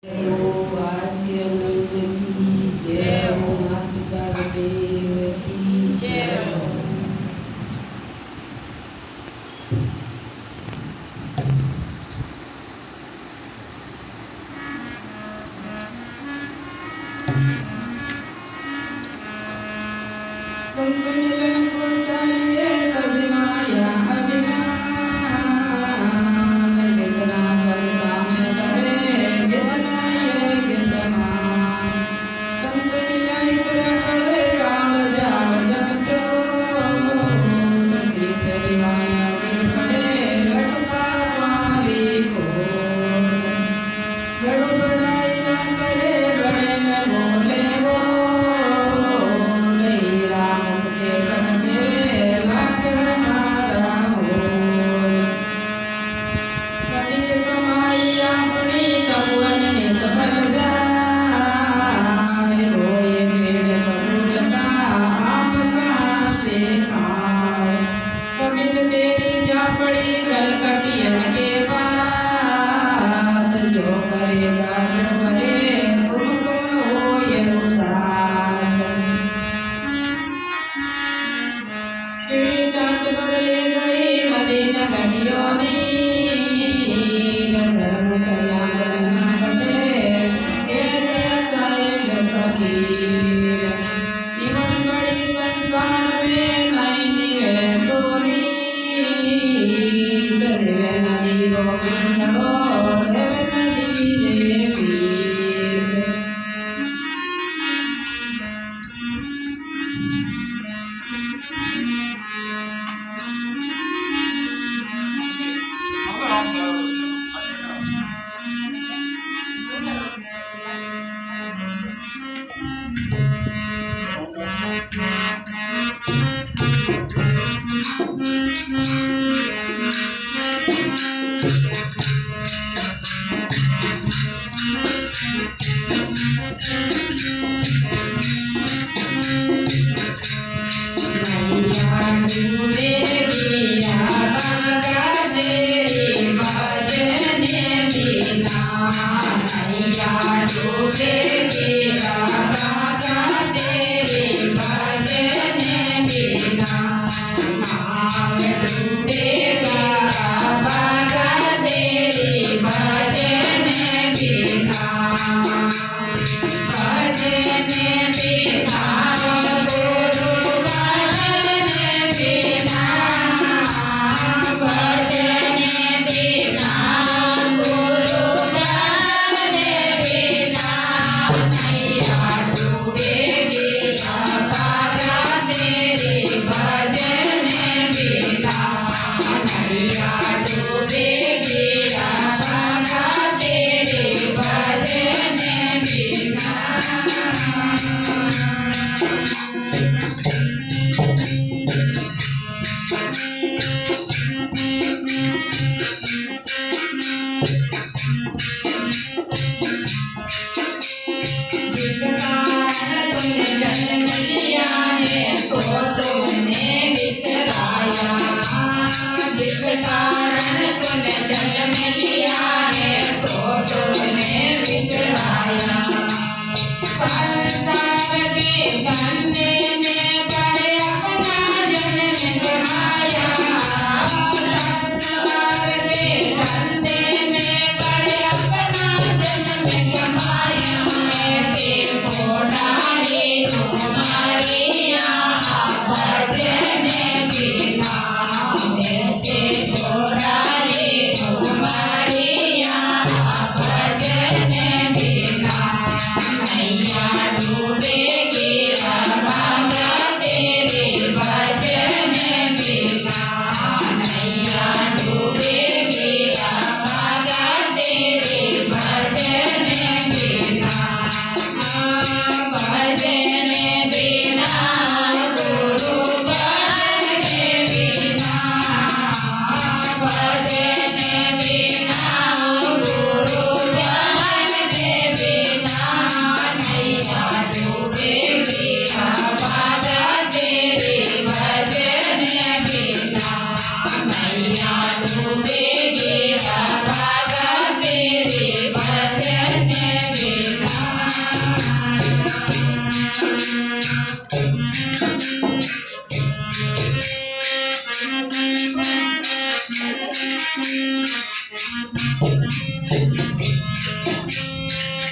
Yeah.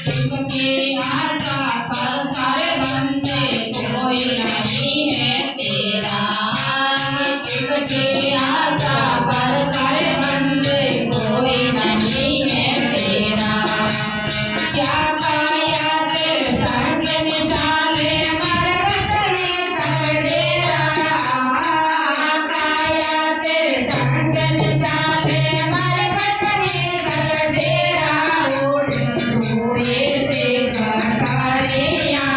जिसकी आशा कर कर बंदे कोई नहीं है तेरा। जिसकी आशा कर कर बंदे कोई नहीं है तेरा। क्या पाया तेरे संग निशाले मरकत में तकड़ेरा। पाया तेरे संग निशाले मरकत में तकड़ेरा। धोए से कटाड़िया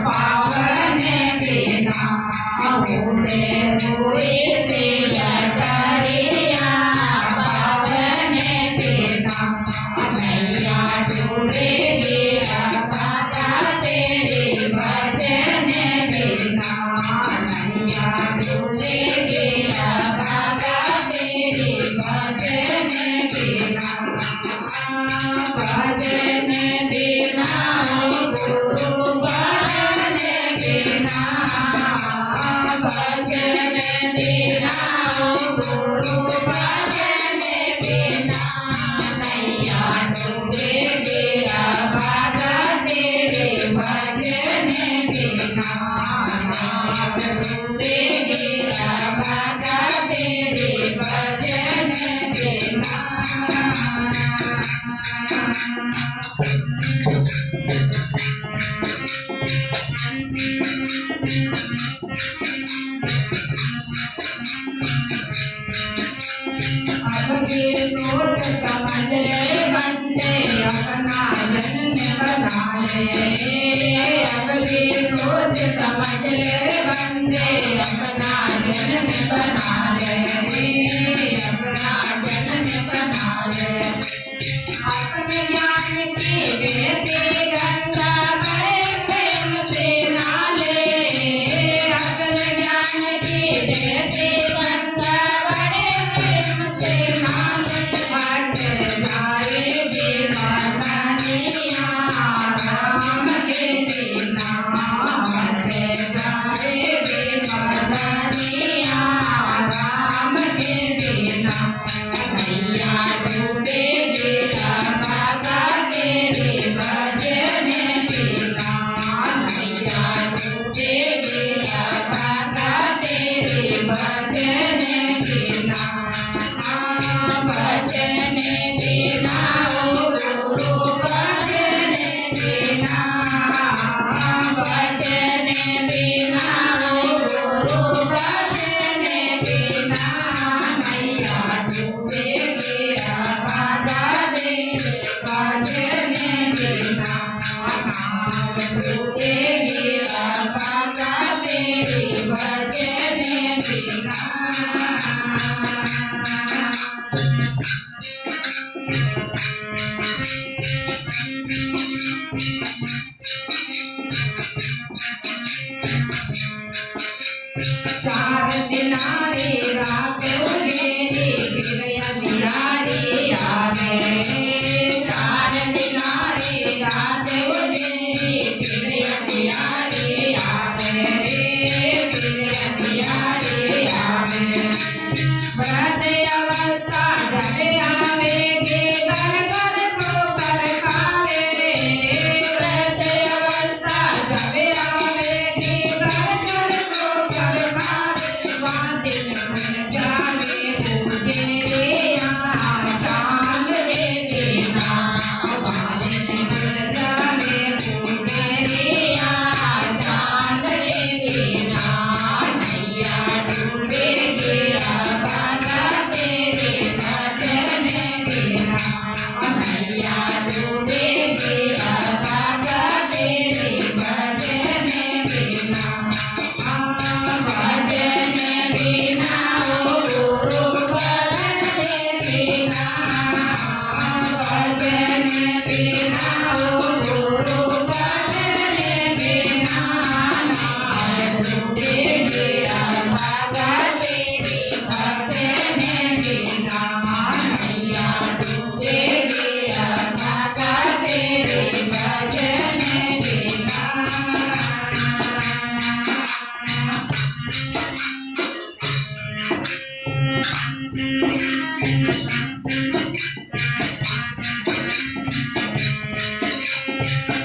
पावन बिना उड़े। धोए से कटाड़िया पावन बिना नैया डूबेगी राधा तेरे भजन बिना। नैया डूबेगी राधा तेरे भजन बिना। भजन बिना गुरु भजन बिना। भजन बिना गुरु भजन बिना। नैया डूबेगी राधा तेरे भजन बिना। नैया डूबेगी राधा तेरे भजन बिना। अपनी सोच समझ ले बंदे अपना जन्म बना ले। अपनी सोच समझ ले बंदे अपना जन्म बना ले। अपना जन्म बना ले। आत्मज्ञान की बेटी गंगा में प्रेम से नाले। आत्मज्ञान की बेटी गंगा बड़े प्रेम से नाले। हट जाएगी मदनिया राम के बिना। हट जाएगी मदनिया राम के बिना। नैया डूबेगी राधा तेरे भजन बिना। नैया डूबेगी राधा तेरे भजन बिना। भजन बिना गुरु भजन बिना। भजन बिना गुरु भजन बिना। नैया डूबेगी राधा तेरे भजन बिना। डूबेगी राधा तेरे भजन बिना। चार दिनारी रात उजेरी बिगया बिहारी आवे। चार दिनारी रात उजेरी રે